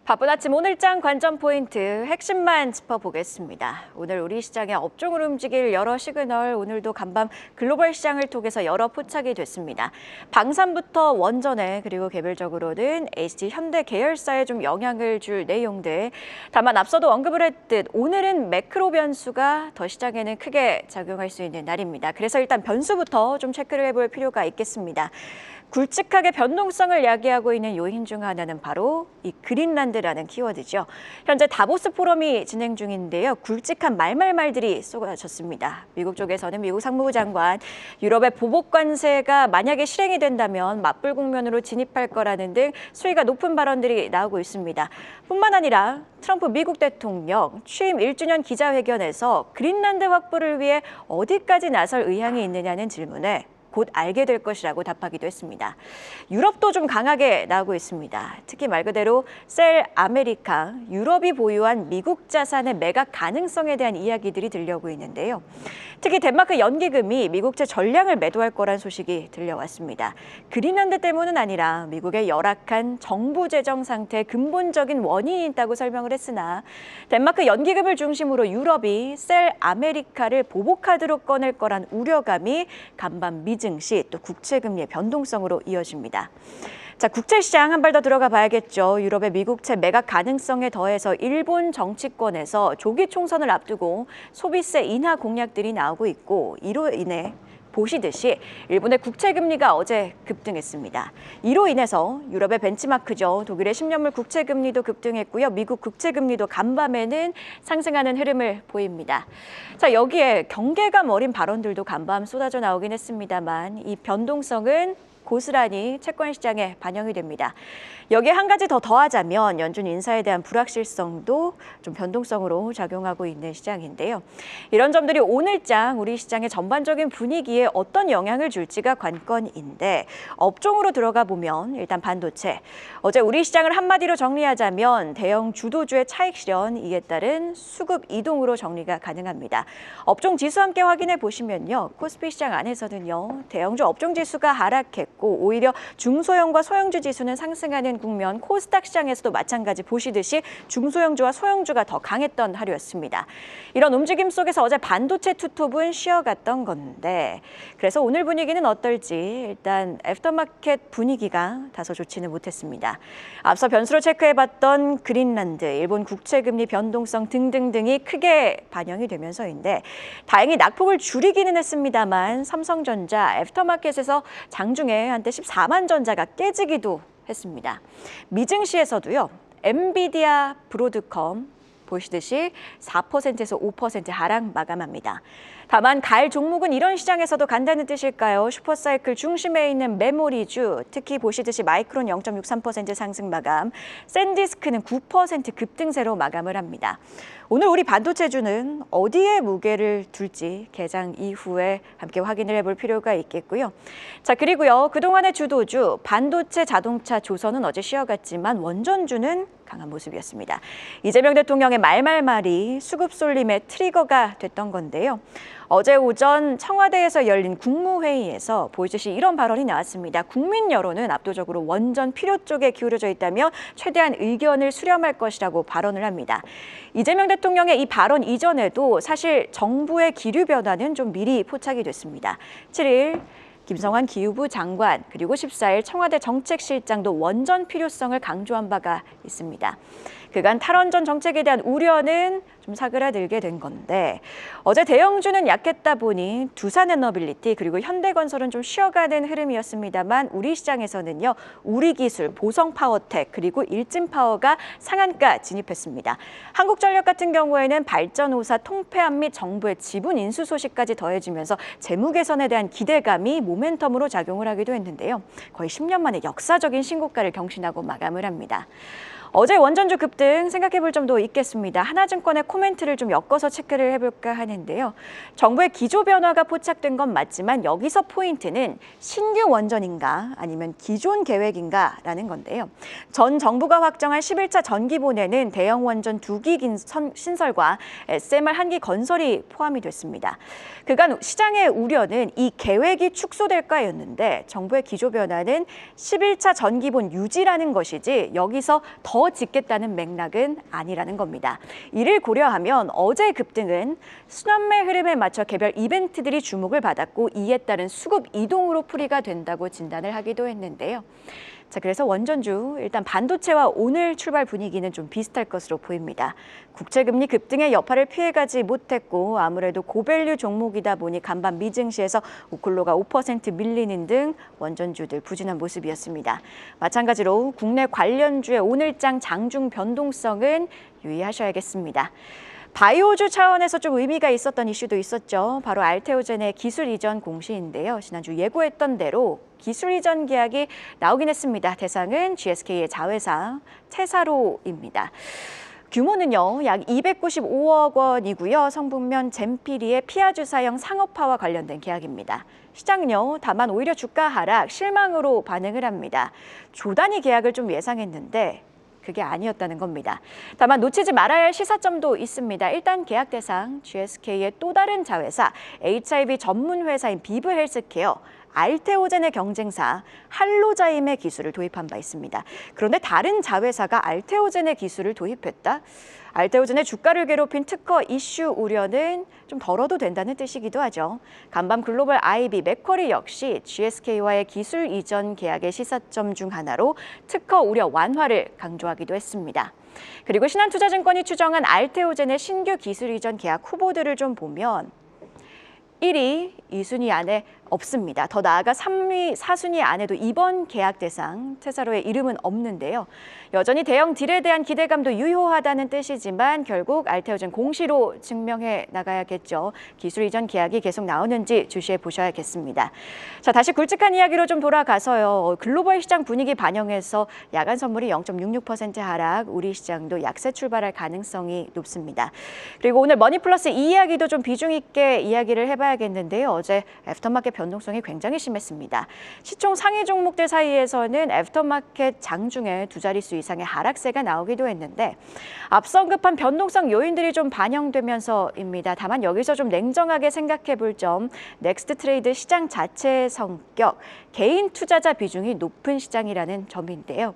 바쁜 아침 오늘장 관전 포인트 핵심만 짚어보겠습니다. 오늘 우리 시장의 업종을 움직일 여러 시그널, 오늘도 간밤 글로벌 시장을 통해서 여러 포착이 됐습니다. 방산부터 원전에 그리고 개별적으로는 HT 현대 계열사에 좀 영향을 줄 내용들. 다만 앞서도 언급을 했듯 오늘은 매크로 변수가 더 시장에는 크게 작용할 수 있는 날입니다. 그래서 일단 변수부터 좀 체크를 해볼 필요가 있겠습니다. 굵직하게 변동성을 야기하고 있는 요인 중 하나는 바로 이 그린란드라는 키워드죠. 현재 다보스 포럼이 진행 중인데요. 굵직한 말들이 쏟아졌습니다. 미국 쪽에서는 미국 상무부 장관, 유럽의 보복 관세가 만약에 실행이 된다면 맞불 국면으로 진입할 거라는 등 수위가 높은 발언들이 나오고 있습니다. 뿐만 아니라 트럼프 미국 대통령 취임 1주년 기자회견에서 그린란드 확보를 위해 어디까지 나설 의향이 있느냐는 질문에 곧 알게 될 것이라고 답하기도 했습니다. 유럽도 좀 강하게 나오고 있습니다. 특히 말 그대로 셀 아메리카, 유럽이 보유한 미국 자산의 매각 가능성에 대한 이야기들이 들려오고 있는데요. 특히 덴마크 연기금이 미국채 전량을 매도할 거란 소식이 들려왔습니다. 그린란드 때문은 아니라 미국의 열악한 정부 재정 상태의 근본적인 원인이 있다고 설명을 했으나 덴마크 연기금을 중심으로 유럽이 셀 아메리카를 보복카드로 꺼낼 거란 우려감이 간밤 미증시 또 국채금리의 변동성으로 이어집니다. 자, 국채시장 한 발 더 들어가 봐야겠죠. 유럽의 미국채 매각 가능성에 더해서 일본 정치권에서 조기 총선을 앞두고 소비세 인하 공약들이 나오고 있고 이로 인해 보시듯이 일본의 국채금리가 어제 급등했습니다. 이로 인해서 유럽의 벤치마크죠. 독일의 10년물 국채금리도 급등했고요. 미국 국채금리도 간밤에는 상승하는 흐름을 보입니다. 자, 여기에 경계감 어린 발언들도 간밤 쏟아져 나오긴 했습니다만 이 변동성은 고스란히 채권 시장에 반영이 됩니다. 여기에 한 가지 더 더하자면 연준 인사에 대한 불확실성도 좀 변동성으로 작용하고 있는 시장인데요. 이런 점들이 오늘장 우리 시장의 전반적인 분위기에 어떤 영향을 줄지가 관건인데 업종으로 들어가 보면 일단 반도체. 어제 우리 시장을 한마디로 정리하자면 대형 주도주의 차익 실현, 이에 따른 수급 이동으로 정리가 가능합니다. 업종 지수 함께 확인해 보시면요. 코스피 시장 안에서는요. 대형주 업종 지수가 하락했고 오히려 중소형과 소형주 지수는 상승하는 국면, 코스닥 시장에서도 마찬가지 보시듯이 중소형주와 소형주가 더 강했던 하루였습니다. 이런 움직임 속에서 어제 반도체 투톱은 쉬어갔던 건데 그래서 오늘 분위기는 어떨지 일단 애프터마켓 분위기가 다소 좋지는 못했습니다. 앞서 변수로 체크해봤던 그린란드, 일본 국채금리 변동성 등등등이 크게 반영이 되면서인데 다행히 낙폭을 줄이기는 했습니다만 삼성전자 애프터마켓에서 장중에 한때 14만 전자가 깨지기도 했습니다. 미증시에서도요. 엔비디아, 브로드컴 보시듯이 4%에서 5% 하락 마감합니다. 다만 가을 종목은 이런 시장에서도 간다는 뜻일까요? 슈퍼사이클 중심에 있는 메모리주, 특히 보시듯이 마이크론 0.63% 상승 마감, 샌디스크는 9% 급등세로 마감을 합니다. 오늘 우리 반도체주는 어디에 무게를 둘지 개장 이후에 함께 확인을 해볼 필요가 있겠고요. 자, 그리고요. 그동안의 주도주, 반도체, 자동차, 조선은 어제 쉬어갔지만 원전주는 강한 모습이었습니다. 이재명 대통령의 말이 수급 쏠림의 트리거가 됐던 건데요. 어제 오전 청와대에서 열린 국무회의에서 보이듯이 이런 발언이 나왔습니다. 국민 여론은 압도적으로 원전 필요 쪽에 기울어져 있다며 최대한 의견을 수렴할 것이라고 발언을 합니다. 이재명 대통령의 이 발언 이전에도 사실 정부의 기류 변화는 좀 미리 포착이 됐습니다. 7일 김성환 기후부 장관 그리고 14일 청와대 정책실장도 원전 필요성을 강조한 바가 있습니다. 그간 탈원전 정책에 대한 우려는 좀 사그라들게 된 건데 어제 대형주는 약했다 보니 두산에너빌리티 그리고 현대건설은 좀 쉬어가는 흐름이었습니다만 우리 시장에서는요. 우리기술, 보성파워텍 그리고 일진파워가 상한가 진입했습니다. 한국전력 같은 경우에는 발전호사 통폐합 및 정부의 지분 인수 소식까지 더해지면서 재무 개선에 대한 기대감이 모멘텀으로 작용을 하기도 했는데요. 거의 10년 만에 역사적인 신고가를 경신하고 마감을 합니다. 어제 원전주 급등 생각해볼 점도 있겠습니다. 하나증권의 코멘트를 좀 엮어서 체크를 해볼까 하는데요. 정부의 기조 변화가 포착된 건 맞지만 여기서 포인트는 신규 원전인가 아니면 기존 계획인가라는 건데요. 전 정부가 확정한 11차 전기보내는 대형 원전 2기 신설과 SMR 1기 건설이 포함이 됐습니다. 그간 시장의 우려는 이 계획이 축소될까였는데 정부의 기조 변화는 11차 전기본 유지라는 것이지 여기서 더 더 짓겠다는 맥락은 아니라는 겁니다. 이를 고려하면 어제 급등은 순환매 흐름에 맞춰 개별 이벤트들이 주목을 받았고 이에 따른 수급 이동으로 풀이가 된다고 진단을 하기도 했는데요. 자, 그래서 원전주 일단 반도체와 오늘 출발 분위기는 좀 비슷할 것으로 보입니다. 국채금리 급등의 여파를 피해가지 못했고 아무래도 고밸류 종목이다 보니 간밤 미증시에서 오클로가 5% 밀리는 등 원전주들 부진한 모습이었습니다. 마찬가지로 국내 관련주의 오늘장 장중 변동성은 유의하셔야겠습니다. 바이오주 차원에서 좀 의미가 있었던 이슈도 있었죠. 바로 알테오젠의 기술 이전 공시인데요. 지난주 예고했던 대로 기술 이전 계약이 나오긴 했습니다. 대상은 GSK의 자회사 테사로입니다. 규모는요, 약 295억 원이고요. 성분면 젠피리의 피하주사형 상업화와 관련된 계약입니다. 시장은요, 다만 오히려 주가 하락, 실망으로 반응을 합니다. 조단위 계약을 좀 예상했는데 그게 아니었다는 겁니다. 다만 놓치지 말아야 할 시사점도 있습니다. 일단 계약 대상 GSK의 또 다른 자회사 HIV 전문 회사인 비브 헬스케어, 알테오젠의 경쟁사 할로자임의 기술을 도입한 바 있습니다. 그런데 다른 자회사가 알테오젠의 기술을 도입했다? 알테오젠의 주가를 괴롭힌 특허 이슈 우려는 좀 덜어도 된다는 뜻이기도 하죠. 간밤 글로벌 IB 맥쿼리 역시 GSK와의 기술 이전 계약의 시사점 중 하나로 특허 우려 완화를 강조하기도 했습니다. 그리고 신한투자증권이 추정한 알테오젠의 신규 기술 이전 계약 후보들을 좀 보면 1위, 2순위 안에 없습니다. 더 나아가 3위, 4순위 안에도 이번 계약 대상 테사로의 이름은 없는데요. 여전히 대형 딜에 대한 기대감도 유효하다는 뜻이지만 결국 알테오젠 공시로 증명해 나가야겠죠. 기술 이전 계약이 계속 나오는지 주시해 보셔야겠습니다. 자, 다시 굵직한 이야기로 좀 돌아가서요. 글로벌 시장 분위기 반영해서 야간 선물이 0.66% 하락, 우리 시장도 약세 출발할 가능성이 높습니다. 그리고 오늘 머니플러스 이 이야기도 좀 비중 있게 이야기를 해봐야겠는데요. 어제 애프터마켓 변동성이 굉장히 심했습니다. 시총 상위 종목들 사이에서는 애프터마켓 장중에 두 자릿수 이상의 하락세가 나오기도 했는데 앞서 언급한 변동성 요인들이 좀 반영되면서입니다. 다만 여기서 좀 냉정하게 생각해 볼 점, 넥스트 트레이드 시장 자체의 성격, 개인 투자자 비중이 높은 시장이라는 점인데요.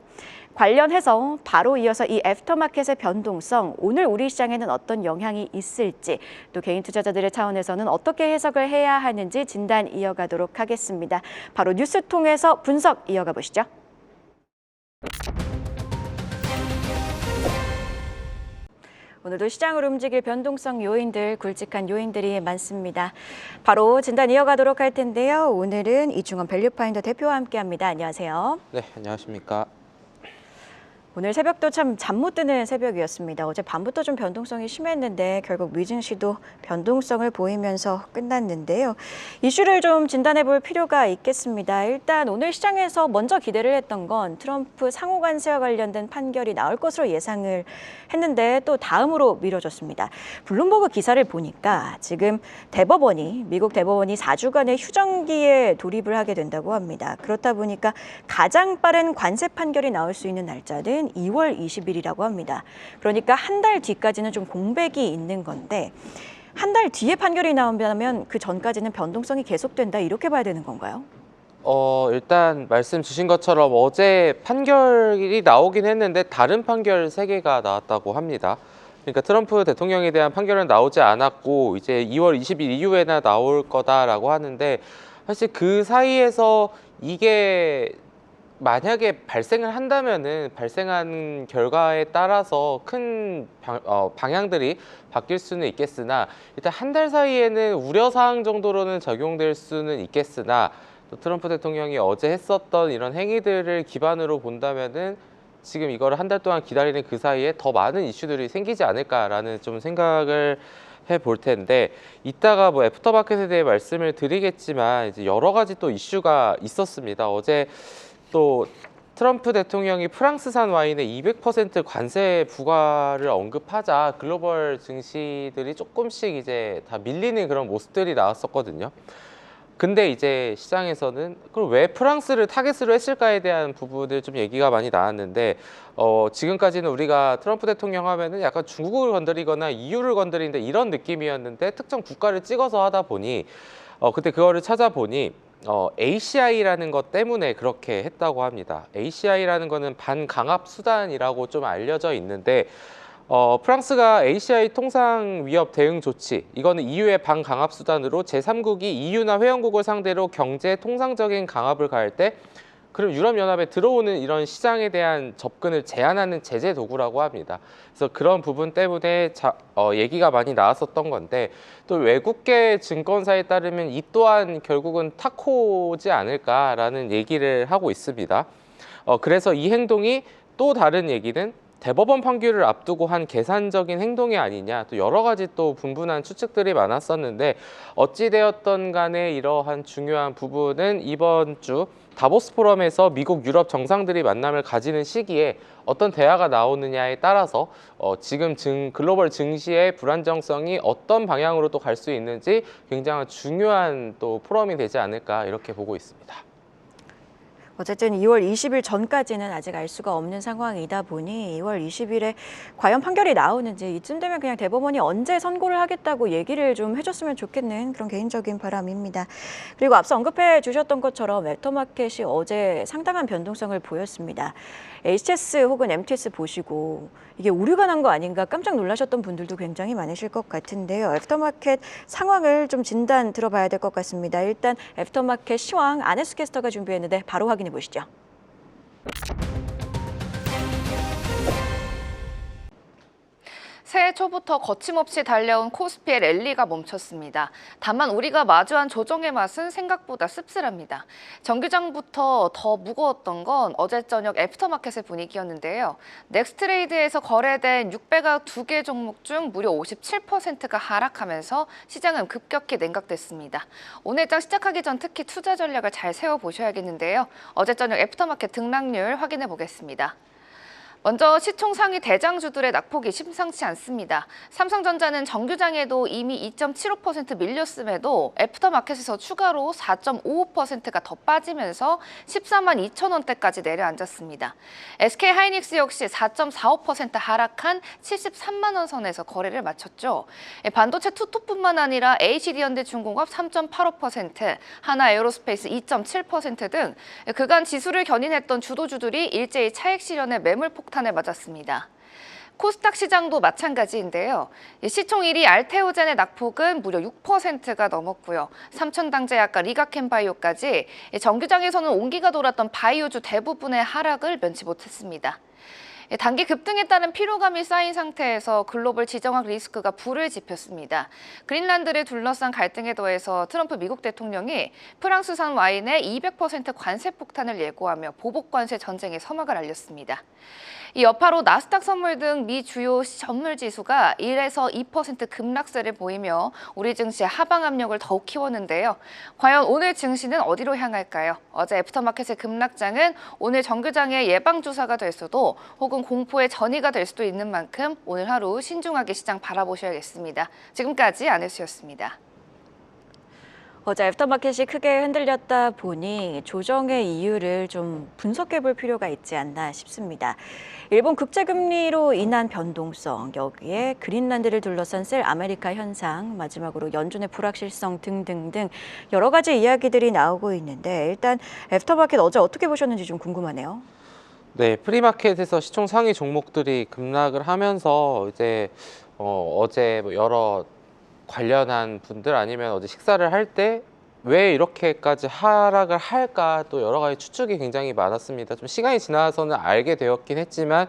관련해서 바로 이어서 이 애프터마켓의 변동성, 오늘 우리 시장에는 어떤 영향이 있을지, 또 개인 투자자들의 차원에서는 어떻게 해석을 해야 하는지 진단 이어가도록 하겠습니다. 바로 뉴스 통해서 분석 이어가 보시죠. 오늘도 시장을 움직일 변동성 요인들, 굵직한 요인들이 많습니다. 바로 진단 이어가도록 할 텐데요. 오늘은 이충원 밸류파인더 대표와 함께합니다. 안녕하세요. 네, 안녕하십니까. 오늘 새벽도 참 잠 못 드는 새벽이었습니다. 어제 밤부터 좀 변동성이 심했는데 결국 미증시도 변동성을 보이면서 끝났는데요. 이슈를 좀 진단해 볼 필요가 있겠습니다. 일단 오늘 시장에서 먼저 기대를 했던 건 트럼프 상호 관세와 관련된 판결이 나올 것으로 예상을 했는데 또 다음으로 미뤄졌습니다. 블룸버그 기사를 보니까 지금 미국 대법원이 4주간의 휴정기에 돌입을 하게 된다고 합니다. 그렇다 보니까 가장 빠른 관세 판결이 나올 수 있는 날짜는 2월 20일이라고 합니다. 그러니까 한 달 뒤까지는 좀 공백이 있는 건데 한 달 뒤에 판결이 나오면 그 전까지는 변동성이 계속된다 이렇게 봐야 되는 건가요? 일단 말씀 주신 것처럼 어제 판결이 나오긴 했는데 다른 판결 3개가 나왔다고 합니다. 그러니까 트럼프 대통령에 대한 판결은 나오지 않았고 이제 2월 20일 이후에나 나올 거다라고 하는데 사실 그 사이에서 이게 만약에 발생을 한다면은 발생한 결과에 따라서 큰 방향들이 바뀔 수는 있겠으나 일단 한 달 사이에는 우려사항 정도로는 적용될 수는 있겠으나 또 트럼프 대통령이 어제 했었던 이런 행위들을 기반으로 본다면은 지금 이거를 한 달 동안 기다리는 그 사이에 더 많은 이슈들이 생기지 않을까라는 좀 생각을 해볼 텐데 이따가 뭐 애프터마켓에 대해 말씀을 드리겠지만 이제 여러 가지 또 이슈가 있었습니다. 어제 또 트럼프 대통령이 프랑스산 와인에 200% 관세 부과를 언급하자 글로벌 증시들이 조금씩 이제 다 밀리는 그런 모습들이 나왔었거든요. 근데 이제 시장에서는 그럼 왜 프랑스를 타겟으로 했을까에 대한 부분들 좀 얘기가 많이 나왔는데 지금까지는 우리가 트럼프 대통령 하면은 약간 중국을 건드리거나 EU를 건드리는데 이런 느낌이었는데 특정 국가를 찍어서 하다 보니 그때 그거를 찾아보니 ACI라는 것 때문에 그렇게 했다고 합니다. ACI라는 거는 반강압 수단이라고 좀 알려져 있는데 프랑스가 ACI 통상 위협 대응 조치, 이거는 EU의 반강압 수단으로 제3국이 EU나 회원국을 상대로 경제 통상적인 강압을 가할 때 그럼 유럽연합에 들어오는 이런 시장에 대한 접근을 제한하는 제재 도구라고 합니다. 그래서 그런 부분 때문에 얘기가 많이 나왔었던 건데 또 외국계 증권사에 따르면 이 또한 결국은 타코지 않을까라는 얘기를 하고 있습니다. 그래서 이 행동이 또 다른 얘기는 대법원 판결을 앞두고 한 계산적인 행동이 아니냐, 또 여러 가지 또 분분한 추측들이 많았었는데 어찌되었던 간에 이러한 중요한 부분은 이번 주 다보스 포럼에서 미국, 유럽 정상들이 만남을 가지는 시기에 어떤 대화가 나오느냐에 따라서 지금 글로벌 증시의 불안정성이 어떤 방향으로 또 갈 수 있는지 굉장히 중요한 또 포럼이 되지 않을까 이렇게 보고 있습니다. 어쨌든 2월 20일 전까지는 아직 알 수가 없는 상황이다 보니 2월 20일에 과연 판결이 나오는지 이쯤 되면 그냥 대법원이 언제 선고를 하겠다고 얘기를 좀 해줬으면 좋겠는 그런 개인적인 바람입니다. 그리고 앞서 언급해 주셨던 것처럼 애프터마켓이 어제 상당한 변동성을 보였습니다. HS 혹은 MTS 보시고 이게 오류가 난 거 아닌가 깜짝 놀라셨던 분들도 굉장히 많으실 것 같은데요. 애프터마켓 상황을 좀 진단 들어봐야 될 것 같습니다. 일단 애프터마켓 시황 안혜수 캐스터가 준비했는데 바로 확인해 보시죠. 새해 초부터 거침없이 달려온 코스피의 랠리가 멈췄습니다. 다만 우리가 마주한 조정의 맛은 생각보다 씁쓸합니다. 정규장부터 더 무거웠던 건 어제 저녁 애프터마켓의 분위기였는데요. 넥스트레이드에서 거래된 6배가 2개 종목 중 무려 57%가 하락하면서 시장은 급격히 냉각됐습니다. 오늘장 시작하기 전 특히 투자 전략을 잘 세워보셔야겠는데요. 어제 저녁 애프터마켓 등락률 확인해 보겠습니다. 먼저 시총 상위 대장주들의 낙폭이 심상치 않습니다. 삼성전자는 정규장에도 이미 2.75% 밀렸음에도 애프터마켓에서 추가로 4.55%가 더 빠지면서 14만 2천 원대까지 내려앉았습니다. SK하이닉스 역시 4.45% 하락한 73만 원 선에서 거래를 마쳤죠. 반도체 투톱뿐만 아니라 HD현대중공업 3.85%, 하나에어로스페이스 2.7% 등 그간 지수를 견인했던 주도주들이 일제히 차익 실현에 매물 폭탄을 맞았습니다. 코스닥 시장도 마찬가지인데요. 시총 1위 알테오젠의 낙폭은 무려 6%가 넘었고요. 삼천당제약과 리가켄바이오까지 정규장에서는 온기가 돌았던 바이오주 대부분의 하락을 면치 못했습니다. 단기 급등에 따른 피로감이 쌓인 상태에서 글로벌 지정학 리스크가 불을 지폈습니다. 그린란드를 둘러싼 갈등에 더해서 트럼프 미국 대통령이 프랑스산 와인에 200% 관세 폭탄을 예고하며 보복 관세 전쟁의 서막을 알렸습니다. 이 여파로 나스닥 선물 등 미 주요 선물 지수가 1에서 2% 급락세를 보이며 우리 증시의 하방 압력을 더욱 키웠는데요. 과연 오늘 증시는 어디로 향할까요? 어제 애프터마켓의 급락장은 오늘 정규장의 예방주사가 될 수도 혹은 공포의 전이가 될 수도 있는 만큼 오늘 하루 신중하게 시장 바라보셔야겠습니다. 지금까지 안혜수였습니다. 어제 애프터마켓이 크게 흔들렸다 보니 조정의 이유를 좀 분석해 볼 필요가 있지 않나 싶습니다. 일본 국제금리로 인한 변동성, 여기에 그린란드를 둘러싼 셀 아메리카 현상, 마지막으로 연준의 불확실성 등등등 여러 가지 이야기들이 나오고 있는데 일단 애프터마켓 어제 어떻게 보셨는지 좀 궁금하네요. 네, 프리마켓에서 시총 상위 종목들이 급락을 하면서 이제 어제 뭐 여러 관련한 분들 아니면 어제 식사를 할 때 왜 이렇게까지 하락을 할까 또 여러 가지 추측이 굉장히 많았습니다. 좀 시간이 지나서는 알게 되었긴 했지만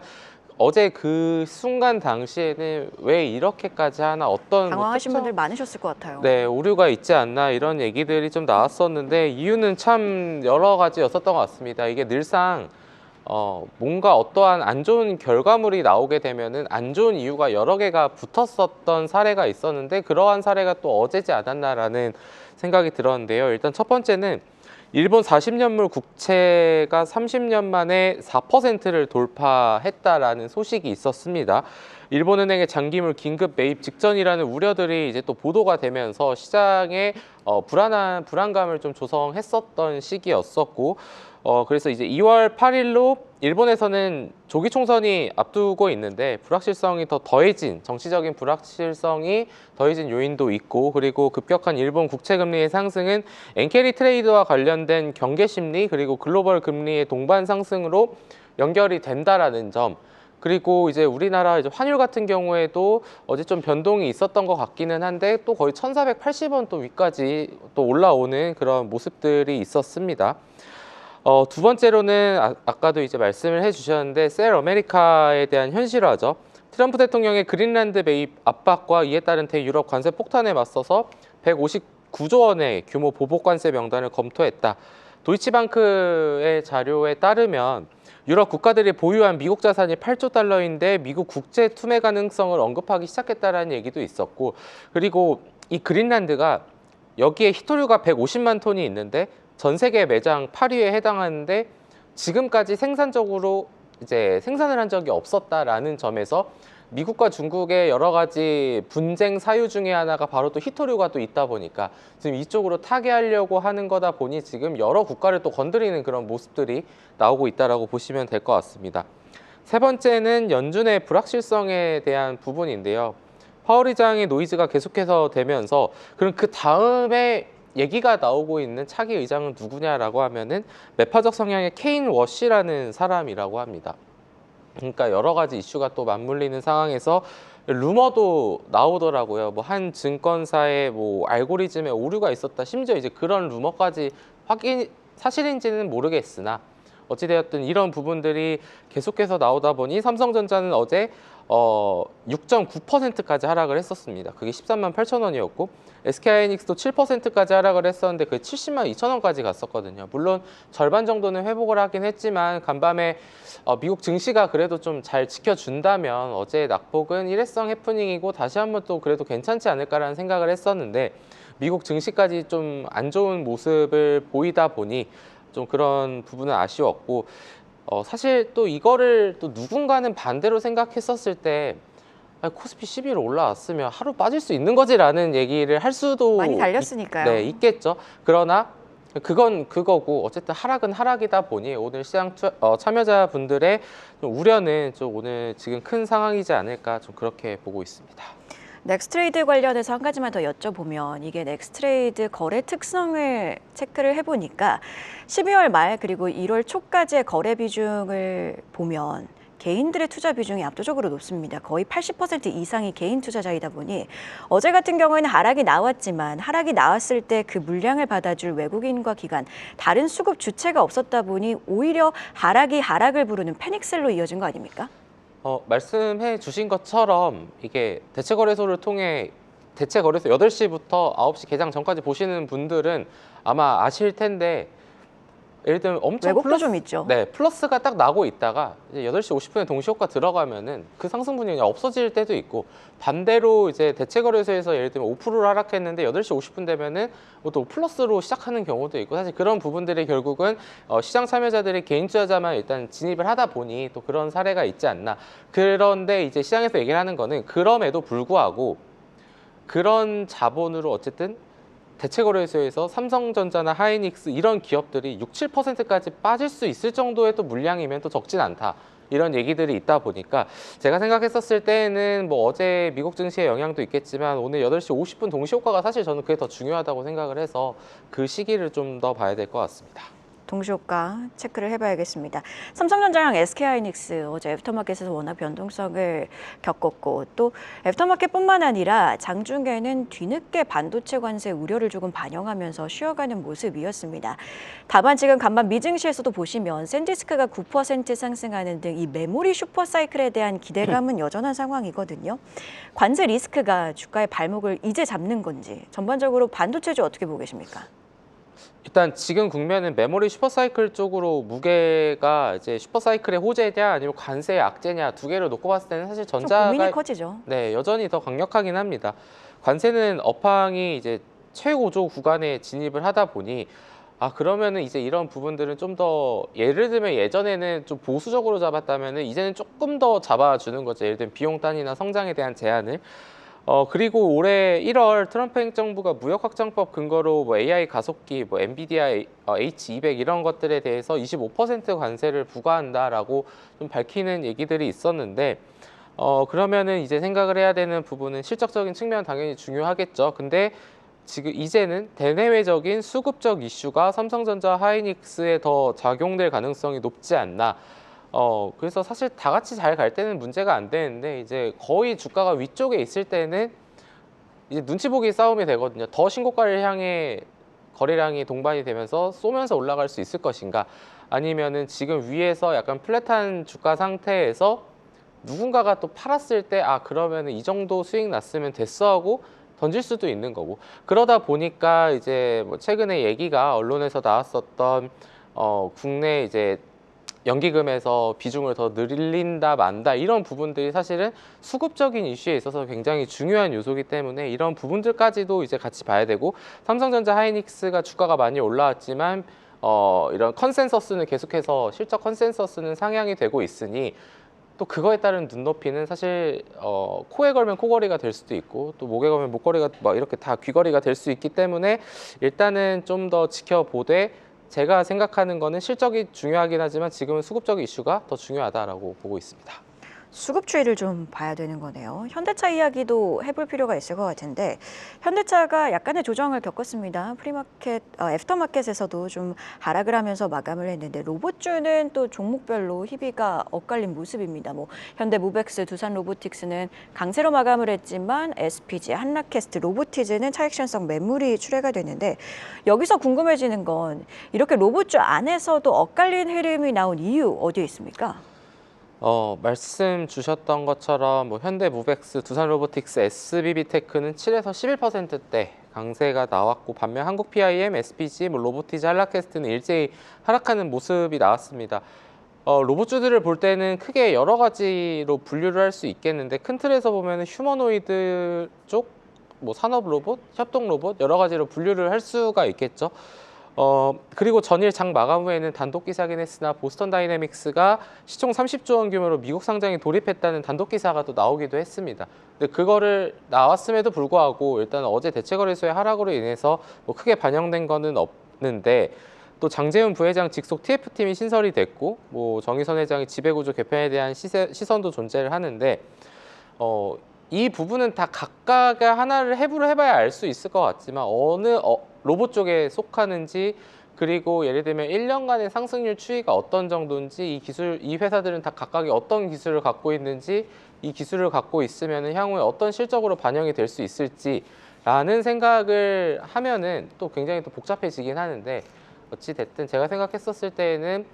어제 그 순간 당시에는 왜 이렇게까지 하나 어떤 당황하신 특정- 분들 많으셨을 것 같아요. 네, 오류가 있지 않나 이런 얘기들이 좀 나왔었는데 이유는 참 여러 가지였었던 것 같습니다. 이게 늘상 뭔가 어떠한 안 좋은 결과물이 나오게 되면은 안 좋은 이유가 여러 개가 붙었었던 사례가 있었는데 그러한 사례가 또 어제지 않았나라는 생각이 들었는데요. 일단 첫 번째는 일본 40년물 국채가 30년 만에 4%를 돌파했다라는 소식이 있었습니다. 일본은행의 장기물 긴급 매입 직전이라는 우려들이 이제 또 보도가 되면서 시장에 불안감을 좀 조성했었던 시기였었고 그래서 이제 2월 8일로 일본에서는 조기 총선이 앞두고 있는데 불확실성이 더해진 정치적인 불확실성이 더해진 요인도 있고 그리고 급격한 일본 국채 금리의 상승은 엔캐리 트레이드와 관련된 경계 심리 그리고 글로벌 금리의 동반 상승으로 연결이 된다라는 점. 그리고 이제 우리나라 이제 환율 같은 경우에도 어제 좀 변동이 있었던 것 같기는 한데 또 거의 1,480원 또 위까지 또 올라오는 그런 모습들이 있었습니다. 두 번째로는 아까도 이제 말씀을 해주셨는데 셀 아메리카에 대한 현실화죠. 트럼프 대통령의 그린란드 매입 압박과 이에 따른 대유럽 관세 폭탄에 맞서서 159조 원의 규모 보복 관세 명단을 검토했다. 도이치방크의 자료에 따르면 유럽 국가들이 보유한 미국 자산이 8조 달러인데 미국 국제 투매 가능성을 언급하기 시작했다라는 얘기도 있었고 그리고 이 그린란드가 여기에 히토류가 150만 톤이 있는데 전 세계 매장 8위에 해당하는데 지금까지 생산적으로 이제 생산을 한 적이 없었다라는 점에서 미국과 중국의 여러 가지 분쟁 사유 중에 하나가 바로 또 히토류가 또 있다 보니까 지금 이쪽으로 타개하려고 하는 거다 보니 지금 여러 국가를 또 건드리는 그런 모습들이 나오고 있다라고 보시면 될 것 같습니다. 세 번째는 연준의 불확실성에 대한 부분인데요. 파월 의장의 노이즈가 계속해서 되면서 그럼 그 다음에 얘기가 나오고 있는 차기 의장은 누구냐라고 하면은 매파적 성향의 케인 워시라는 사람이라고 합니다. 그러니까 여러 가지 이슈가 또 맞물리는 상황에서 루머도 나오더라고요. 뭐 한 증권사의 뭐 알고리즘에 오류가 있었다. 심지어 이제 그런 루머까지 사실인지는 모르겠으나 어찌되었든 이런 부분들이 계속해서 나오다 보니 삼성전자는 어제 6.9%까지 하락을 했었습니다. 그게 13만 8천 원이었고 SK하이닉스도 7%까지 하락을 했었는데 그게 70만 2천 원까지 갔었거든요. 물론 절반 정도는 회복을 하긴 했지만 간밤에 미국 증시가 그래도 좀 잘 지켜준다면 어제의 낙폭은 일회성 해프닝이고 다시 한번 또 그래도 괜찮지 않을까라는 생각을 했었는데 미국 증시까지 좀 안 좋은 모습을 보이다 보니 좀 그런 부분은 아쉬웠고 사실 또 이거를 또 누군가는 반대로 생각했었을 때 코스피 10일 올라왔으면 하루 빠질 수 있는 거지라는 얘기를 할 수도 많이 달렸으니까요. 네, 있겠죠. 그러나 그건 그거고 어쨌든 하락은 하락이다 보니 오늘 시장 참여자분들의 좀 우려는 좀 오늘 지금 큰 상황이지 않을까 좀 그렇게 보고 있습니다. 넥스트레이드 관련해서 한 가지만 더 여쭤보면 이게 넥스트레이드 거래 특성을 체크를 해보니까 12월 말 그리고 1월 초까지의 거래 비중을 보면 개인들의 투자 비중이 압도적으로 높습니다. 거의 80% 이상이 개인 투자자이다 보니 어제 같은 경우에는 하락이 나왔지만 하락이 나왔을 때 그 물량을 받아줄 외국인과 기관, 다른 수급 주체가 없었다 보니 오히려 하락이 하락을 부르는 패닉셀로 이어진 거 아닙니까? 말씀해 주신 것처럼 이게 대체거래소를 통해 대체거래소 8시부터 9시 개장 전까지 보시는 분들은 아마 아실 텐데 예를 들면 엄청 왜곡도 좀 있죠. 네, 플러스가 딱 나고 있다가 이제 8시 50분에 동시효과 들어가면은 그 상승분이 그냥 없어질 때도 있고 반대로 이제 대체거래소에서 예를 들면 5%를 하락했는데 8시 50분 되면은 또 플러스로 시작하는 경우도 있고 사실 그런 부분들이 결국은 시장 참여자들이 개인 투자자만 일단 진입을 하다 보니 또 그런 사례가 있지 않나. 그런데 이제 시장에서 얘기를 하는 거는 그럼에도 불구하고 그런 자본으로 어쨌든 대체거래소에서 삼성전자나 하이닉스 이런 기업들이 6, 7%까지 빠질 수 있을 정도의 또 물량이면 또 적진 않다. 이런 얘기들이 있다 보니까 제가 생각했었을 때는 뭐 어제 미국 증시의 영향도 있겠지만 오늘 8시 50분 동시효과가 사실 저는 그게 더 중요하다고 생각을 해서 그 시기를 좀 더 봐야 될 것 같습니다. 동시효과 체크를 해봐야겠습니다. 삼성전자랑 SK하이닉스 어제 애프터마켓에서 워낙 변동성을 겪었고 또 애프터마켓뿐만 아니라 장중에는 뒤늦게 반도체 관세 우려를 조금 반영하면서 쉬어가는 모습이었습니다. 다만 지금 간밤 미증시에서도 보시면 샌디스크가 9% 상승하는 등 이 메모리 슈퍼사이클에 대한 기대감은 여전한 상황이거든요. 관세 리스크가 주가의 발목을 이제 잡는 건지 전반적으로 반도체주 어떻게 보고 계십니까? 일단 지금 국면은 메모리 슈퍼사이클 쪽으로 무게가 이제 슈퍼사이클의 호재냐 아니면 관세의 악재냐 두 개를 놓고 봤을 때는 사실 좀 전자가 고민이 커지죠. 네, 여전히 더 강력하긴 합니다. 관세는 업황이 이제 최고조 구간에 진입을 하다 보니 그러면은 이제 이런 부분들은 좀 더 예를 들면 예전에는 좀 보수적으로 잡았다면은 이제는 조금 더 잡아주는 거죠. 예를 들면 비용 단위나 성장에 대한 제한을 그리고 올해 1월 트럼프 행정부가 무역확장법 근거로 뭐 AI 가속기, 뭐 엔비디아 H200 이런 것들에 대해서 25% 관세를 부과한다라고 좀 밝히는 얘기들이 있었는데, 그러면은 이제 생각을 해야 되는 부분은 실적적인 측면 당연히 중요하겠죠. 근데 지금 이제는 대내외적인 수급적 이슈가 삼성전자, 하이닉스에 더 작용될 가능성이 높지 않나. 그래서 사실 다 같이 잘 갈 때는 문제가 안 되는데 이제 거의 주가가 위쪽에 있을 때는 이제 눈치 보기 싸움이 되거든요. 더 신고가를 향해 거래량이 동반이 되면서 쏘면서 올라갈 수 있을 것인가, 아니면은 지금 위에서 약간 플랫한 주가 상태에서 누군가가 또 팔았을 때 그러면은 이 정도 수익 났으면 됐어 하고 던질 수도 있는 거고, 그러다 보니까 이제 뭐 최근에 얘기가 언론에서 나왔었던 국내 이제 연기금에서 비중을 더 늘린다 만다 이런 부분들이 사실은 수급적인 이슈에 있어서 굉장히 중요한 요소이기 때문에 이런 부분들까지도 이제 같이 봐야 되고, 삼성전자, 하이닉스가 주가가 많이 올라왔지만 이런 컨센서스는 계속해서 실적 컨센서스는 상향이 되고 있으니 또 그거에 따른 눈높이는 사실 코에 걸면 코걸이가 될 수도 있고 또 목에 걸면 목걸이가 막 이렇게 다 귀걸이가 될 수 있기 때문에 일단은 좀 더 지켜보되, 제가 생각하는 거는 실적이 중요하긴 하지만 지금은 수급적 이슈가 더 중요하다라고 보고 있습니다. 수급주의를 좀 봐야 되는 거네요. 현대차 이야기도 해볼 필요가 있을 것 같은데, 현대차가 약간의 조정을 겪었습니다. 프리마켓, 애프터마켓에서도 좀 하락을 하면서 마감을 했는데, 로봇주는 또 종목별로 희비가 엇갈린 모습입니다. 뭐 현대모백스, 두산로보틱스는 강세로 마감을 했지만 SPG, 한라캐스트, 로보티즈는 차익실현성 매물이 출회가 됐는데, 여기서 궁금해지는 건 이렇게 로봇주 안에서도 엇갈린 흐름이 나온 이유 어디에 있습니까? 말씀 주셨던 것처럼 뭐 현대모백스, 두산로보틱스, SBB테크는 7에서 11%대 강세가 나왔고, 반면 한국 PIM, SPG, 뭐 로보티즈, 한라캐스트는 일제히 하락하는 모습이 나왔습니다. 로봇주들을 볼 때는 크게 여러 가지로 분류를 할 수 있겠는데, 큰 틀에서 보면 휴머노이드 쪽, 뭐 산업 로봇, 협동 로봇 여러 가지로 분류를 할 수가 있겠죠. 그리고 전일 장 마감 후에는 단독 기사긴 했으나 보스턴 다이내믹스가 시총 30조 원 규모로 미국 상장에 돌입했다는 단독 기사가 또 나오기도 했습니다. 근데 그거를 나왔음에도 불구하고 일단 어제 대체거래소의 하락으로 인해서 뭐 크게 반영된 거는 없는데, 또 장재훈 부회장 직속 TF팀이 신설이 됐고, 뭐 정의선 회장이 지배구조 개편에 대한 시선도 존재를 하는데, 이 부분은 다 각각의 하나를 해부를 해봐야 알 수 있을 것 같지만 어느 로봇 쪽에 속하는지, 그리고 예를 들면 1년간의 상승률 추이가 어떤 정도인지, 이 회사들은 다 각각의 어떤 기술을 갖고 있는지, 이 기술을 갖고 있으면 향후에 어떤 실적으로 반영이 될 수 있을지라는 생각을 하면은 또 굉장히 또 복잡해지긴 하는데, 어찌 됐든 제가 생각했었을 때에는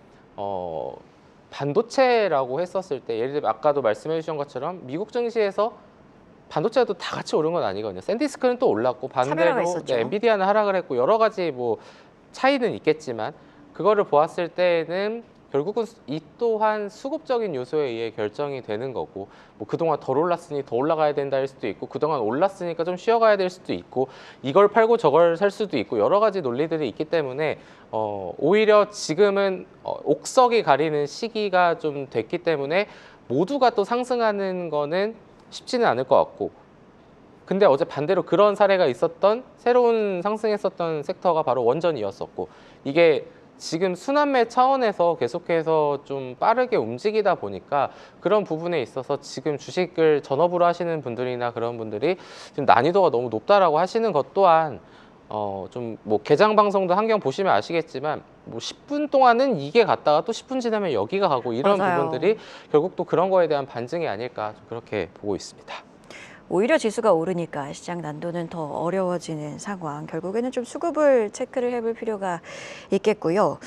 반도체라고 했었을 때, 예를 들면 아까도 말씀해 주신 것처럼 미국 증시에서 반도체도 다 같이 오른 건 아니거든요. 샌디스크는 또 올랐고 반대로 엔비디아는 하락을 했고 여러 가지 뭐 차이는 있겠지만, 그거를 보았을 때는 결국은 이 또한 수급적인 요소에 의해 결정이 되는 거고, 뭐 그동안 덜 올랐으니 더 올라가야 된다 할 수도 있고, 그동안 올랐으니까 좀 쉬어가야 될 수도 있고, 이걸 팔고 저걸 살 수도 있고, 여러 가지 논리들이 있기 때문에 오히려 지금은 옥석이 가리는 시기가 좀 됐기 때문에 모두가 또 상승하는 거는 쉽지는 않을 것 같고, 근데 어제 반대로 그런 사례가 있었던 새로운 상승했었던 섹터가 바로 원전이었었고, 이게 지금 순환매 차원에서 계속해서 좀 빠르게 움직이다 보니까 그런 부분에 있어서 지금 주식을 전업으로 하시는 분들이나 그런 분들이 지금 난이도가 너무 높다라고 하시는 것 또한 좀 뭐 개장 방송도 한경 보시면 아시겠지만 뭐 10분 동안은 이게 갔다가 또 10분 지나면 여기가 가고 이런 맞아요. 부분들이 결국 또 그런 거에 대한 반증이 아닐까 좀 그렇게 보고 있습니다. 오히려 지수가 오르니까 시장 난도는 더 어려워지는 상황. 결국에는 좀 수급을 체크를 해볼 필요가 있겠고요.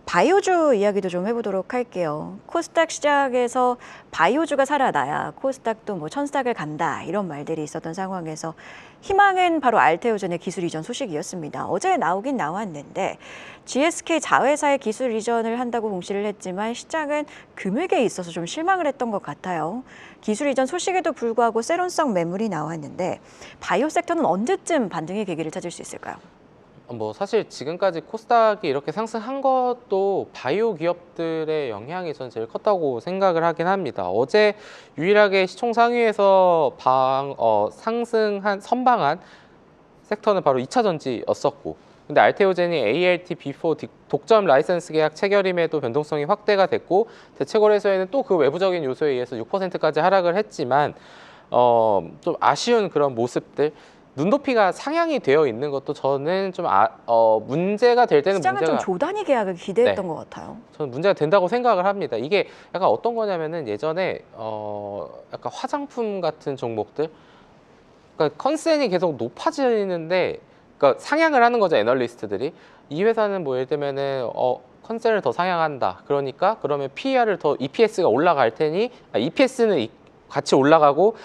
바이오주 이야기도 좀 해보도록 할게요. 코스닥 시장에서 바이오주가 살아나야 코스닥도 뭐 천스닥을 간다 이런 말들이 있었던 상황에서 희망은 바로 알테오젠의 기술 이전 소식이었습니다. 어제 나오긴 나왔는데 GSK 자회사의 기술 이전을 한다고 공시를 했지만 시장은 금액에 있어서 좀 실망을 했던 것 같아요. 기술 이전 소식에도 불구하고 세론성 매물이 나왔는데 바이오 섹터는 언제쯤 반등의 계기를 찾을 수 있을까요? 뭐 사실 지금까지 코스닥이 이렇게 상승한 것도 바이오 기업들의 영향이 전 제일 컸다고 생각을 하긴 합니다. 어제 유일하게 시총 상위에서 선방한 섹터는 바로 2차 전지였었고, 근데 알테오젠이 ALT-B4 독점 라이선스 계약 체결임에도 변동성이 확대가 됐고, 대체거래소에는 또 그 외부적인 요소에 의해서 6%까지 하락을 했지만 좀 아쉬운 그런 모습들, 눈높이가 상향이 되어 있는 것도 저는 좀 문제가 될 때는 시장은 좀 조단위 계약을 기대했던 것 같아요. 저는 문제가 된다고 생각을 합니다. 이게 약간 어떤 거냐면은 예전에 약간 화장품 같은 종목들, 그러니까 컨센이 계속 높아지는데, 그러니까 상향을 하는 거죠, 애널리스트들이. 이 회사는 뭐 예를 들면은 컨센을 더 상향한다. 그러니까 그러면 PER을 더 EPS가 올라갈 테니, EPS는 같이 올라가고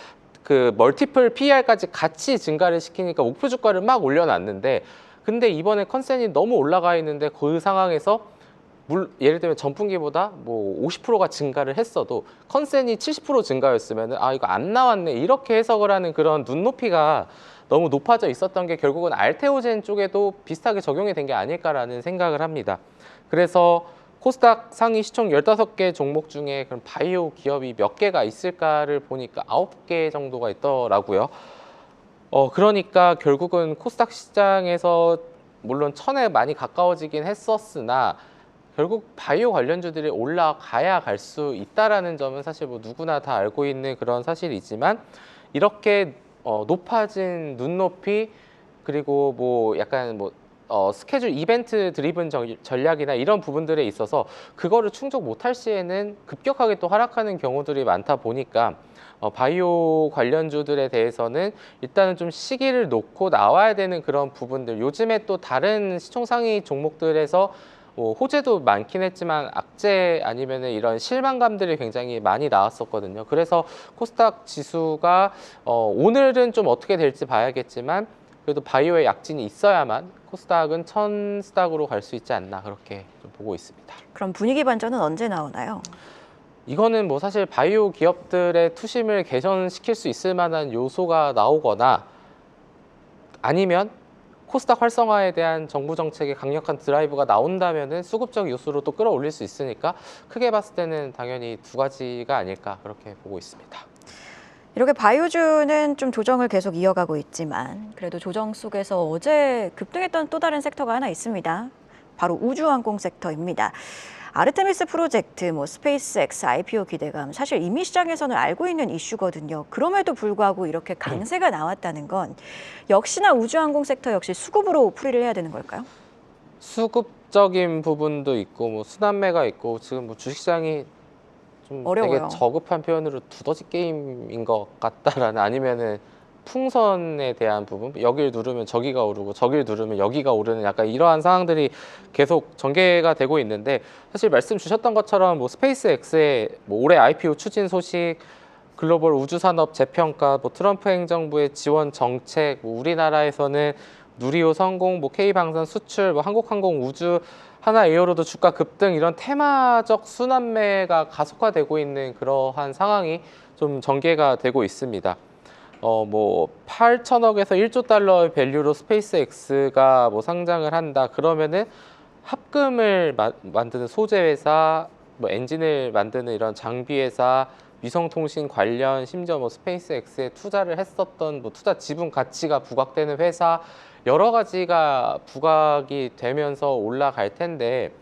그 멀티플 PER까지 같이 증가를 시키니까 목표 주가를 막 올려놨는데, 근데 이번에 컨센이 너무 올라가 있는데 그 상황에서 예를 들면 전분기보다 뭐 50%가 증가를 했어도 컨센이 70% 증가였으면은 이거 안 나왔네, 이렇게 해석을 하는 그런 눈높이가 너무 높아져 있었던 게 결국은 알테오젠 쪽에도 비슷하게 적용이 된 게 아닐까라는 생각을 합니다. 그래서 코스닥 상위 시총 15개 종목 중에 그럼 바이오 기업이 몇 개가 있을까를 보니까 9개 정도가 있더라고요. 그러니까 결국은 코스닥 시장에서 물론 1000에 많이 가까워지긴 했었으나 결국 바이오 관련주들이 올라가야 갈 수 있다라는 점은 사실 뭐 누구나 다 알고 있는 그런 사실이지만, 이렇게 높아진 눈높이, 그리고 뭐 약간 뭐 스케줄 이벤트 드리븐 전략이나 이런 부분들에 있어서 그거를 충족 못할 시에는 급격하게 또 하락하는 경우들이 많다 보니까 바이오 관련주들에 대해서는 일단은 좀 시기를 놓고 나와야 되는 그런 부분들, 요즘에 또 다른 시총 상위 종목들에서 뭐 호재도 많긴 했지만 악재 아니면은 이런 실망감들이 굉장히 많이 나왔었거든요. 그래서 코스닥 지수가 오늘은 좀 어떻게 될지 봐야겠지만, 그래도 바이오의 약진이 있어야만 코스닥은 1000스닥으로 갈 수 있지 않나, 그렇게 좀 보고 있습니다. 그럼 분위기 반전은 언제 나오나요? 이거는 뭐 사실 바이오 기업들의 투심을 개선시킬 수 있을 만한 요소가 나오거나, 아니면 코스닥 활성화에 대한 정부 정책의 강력한 드라이브가 나온다면은 수급적 요소로 또 끌어올릴 수 있으니까, 크게 봤을 때는 당연히 두 가지가 아닐까, 그렇게 보고 있습니다. 이렇게 바이오주는 좀 조정을 계속 이어가고 있지만, 그래도 조정 속에서 어제 급등했던 또 다른 섹터가 하나 있습니다. 바로 우주항공 섹터입니다. 아르테미스 프로젝트, 뭐 스페이스X, IPO 기대감, 사실 이미 시장에서는 알고 있는 이슈거든요. 그럼에도 불구하고 이렇게 강세가 나왔다는 건 역시나 우주항공 섹터 역시 수급으로 풀이를 해야 되는 걸까요? 수급적인 부분도 있고 뭐 순환매가 있고, 지금 뭐 주식시장이 좀 어려워요. 되게 저급한 표현으로 두더지 게임인 것 같다라는, 아니면은 풍선에 대한 부분, 여기를 누르면 저기가 오르고 저기를 누르면 여기가 오르는 약간 이러한 상황들이 계속 전개가 되고 있는데, 사실 말씀 주셨던 것처럼 뭐 스페이스X의 뭐 올해 IPO 추진 소식, 글로벌 우주산업 재평가, 뭐 트럼프 행정부의 지원 정책, 뭐 우리나라에서는 누리호 성공, 뭐 K방산 수출, 뭐 한국항공 우주, 하나 에어로드 주가 급등, 이런 테마적 순환매가 가속화되고 있는 그러한 상황이 좀 전개가 되고 있습니다. 뭐 8천억에서 1조 달러의 밸류로 스페이스X가 뭐 상장을 한다. 그러면은 합금을 만드는 소재 회사, 뭐 엔진을 만드는 이런 장비 회사, 위성통신 관련, 심지어 뭐 스페이스X에 투자를 했었던 뭐 투자 지분 가치가 부각되는 회사, 여러 가지가 부각이 되면서 올라갈 텐데,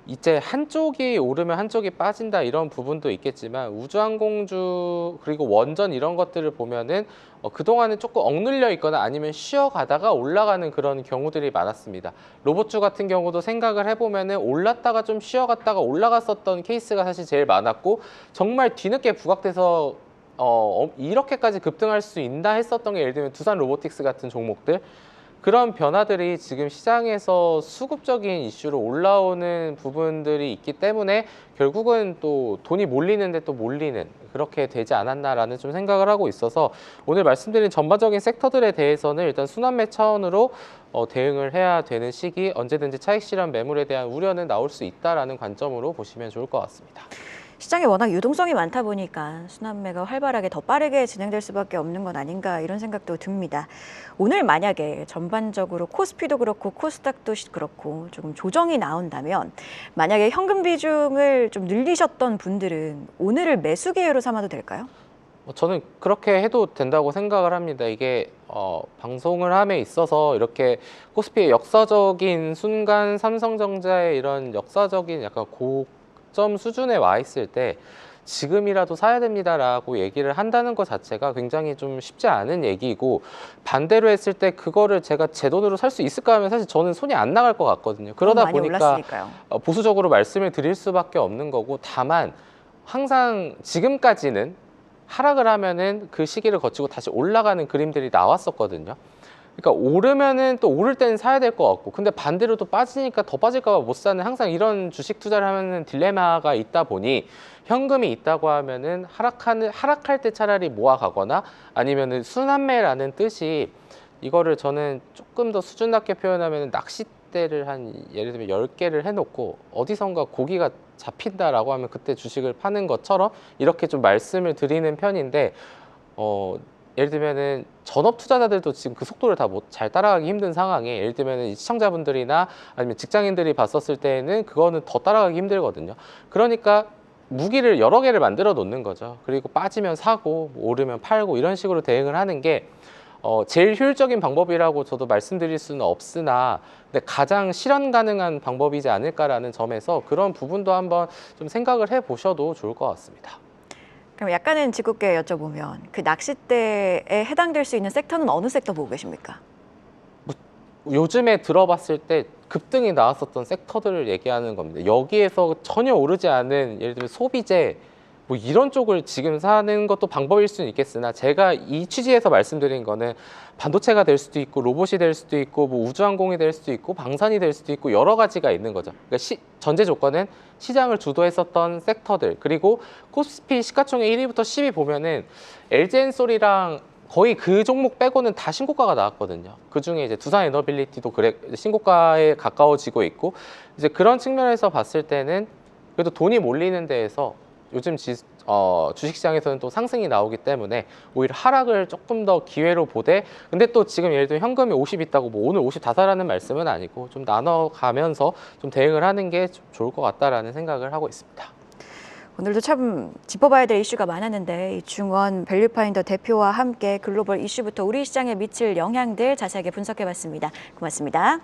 이제 한쪽이 오르면 한쪽이 빠진다, 이런 부분도 있겠지만, 우주항공주 그리고 원전 이런 것들을 보면은 그동안은 조금 억눌려 있거나 아니면 쉬어가다가 올라가는 그런 경우들이 많았습니다. 로봇주 같은 경우도 생각을 해보면은 올랐다가 좀 쉬어갔다가 올라갔었던 케이스가 사실 제일 많았고, 정말 뒤늦게 부각돼서 이렇게까지 급등할 수 있나 했었던 게 예를 들면 두산 로보틱스 같은 종목들, 그런 변화들이 지금 시장에서 수급적인 이슈로 올라오는 부분들이 있기 때문에 결국은 또 돈이 몰리는데 또 몰리는, 그렇게 되지 않았나라는 좀 생각을 하고 있어서, 오늘 말씀드린 전반적인 섹터들에 대해서는 일단 순환매 차원으로 대응을 해야 되는 시기, 언제든지 차익 실현 매물에 대한 우려는 나올 수 있다라는 관점으로 보시면 좋을 것 같습니다. 시장에 워낙 유동성이 많다 보니까 순환매가 활발하게 더 빠르게 진행될 수밖에 없는 건 아닌가 이런 생각도 듭니다. 오늘 만약에 전반적으로 코스피도 그렇고 코스닥도 그렇고 조금 조정이 나온다면 만약에 현금 비중을 좀 늘리셨던 분들은 오늘을 매수 기회로 삼아도 될까요? 저는 그렇게 해도 된다고 생각을 합니다. 이게 방송을 함에 있어서 이렇게 코스피의 역사적인 순간 삼성전자의 이런 역사적인 약간 고점 수준에 와 있을 때 지금이라도 사야 됩니다라고 얘기를 한다는 것 자체가 굉장히 좀 쉽지 않은 얘기이고, 반대로 했을 때 그거를 제가 제 돈으로 살 수 있을까 하면 사실 저는 손이 안 나갈 것 같거든요. 그러다 많이 보니까 올랐으니까요. 보수적으로 말씀을 드릴 수밖에 없는 거고, 다만 항상 지금까지는 하락을 하면은 그 시기를 거치고 다시 올라가는 그림들이 나왔었거든요. 그러니까 오르면은 또 오를 때는 사야 될 것 같고, 근데 반대로 또 빠지니까 더 빠질까 봐 못 사는, 항상 이런 주식 투자를 하면은 딜레마가 있다 보니, 현금이 있다고 하면은 하락할 때 차라리 모아 가거나, 아니면은 순환매라는 뜻이, 이거를 저는 조금 더 수준 낮게 표현하면 낚싯대를 한 예를 들면 10개를 해놓고 어디선가 고기가 잡힌다라고 하면 그때 주식을 파는 것처럼 이렇게 좀 말씀을 드리는 편인데, 예를 들면은 전업 투자자들도 지금 그 속도를 다 잘 따라가기 힘든 상황에, 예를 들면은 이 시청자분들이나 아니면 직장인들이 봤었을 때는 그거는 더 따라가기 힘들거든요. 그러니까 무기를 여러 개를 만들어 놓는 거죠. 그리고 빠지면 사고 오르면 팔고 이런 식으로 대응을 하는 게 제일 효율적인 방법이라고 저도 말씀드릴 수는 없으나, 근데 가장 실현 가능한 방법이지 않을까라는 점에서 그런 부분도 한번 좀 생각을 해보셔도 좋을 것 같습니다. 그럼 약간은 짓궂게 여쭤보면 그 낚싯대에 해당될 수 있는 섹터는 어느 섹터 보고 계십니까? 요즘에 들어봤을 때 급등이 나왔었던 섹터들을 얘기하는 겁니다. 여기에서 전혀 오르지 않은, 예를 들면 소비재, 뭐 이런 쪽을 지금 사는 것도 방법일 수는 있겠으나, 제가 이 취지에서 말씀드린 거는 반도체가 될 수도 있고 로봇이 될 수도 있고 뭐 우주항공이 될 수도 있고 방산이 될 수도 있고 여러 가지가 있는 거죠. 그러니까 전제 조건은 시장을 주도했었던 섹터들, 그리고 코스피 시가총액 1위부터 10위 보면은 LG엔솔이랑 거의 그 종목 빼고는 다 신고가가 나왔거든요. 그 중에 이제 두산에너빌리티도 그래 신고가에 가까워지고 있고, 이제 그런 측면에서 봤을 때는 그래도 돈이 몰리는 데에서 요즘 주식시장에서는 또 상승이 나오기 때문에 오히려 하락을 조금 더 기회로 보되, 근데 또 지금 예를 들면 현금이 50 있다고 뭐 오늘 50 다 사라는 말씀은 아니고 좀 나눠가면서 좀 대응을 하는 게 좀 좋을 것 같다라는 생각을 하고 있습니다. 오늘도 참 짚어봐야 될 이슈가 많았는데 이충원 밸류파인더 대표와 함께 글로벌 이슈부터 우리 시장에 미칠 영향들 자세하게 분석해봤습니다. 고맙습니다.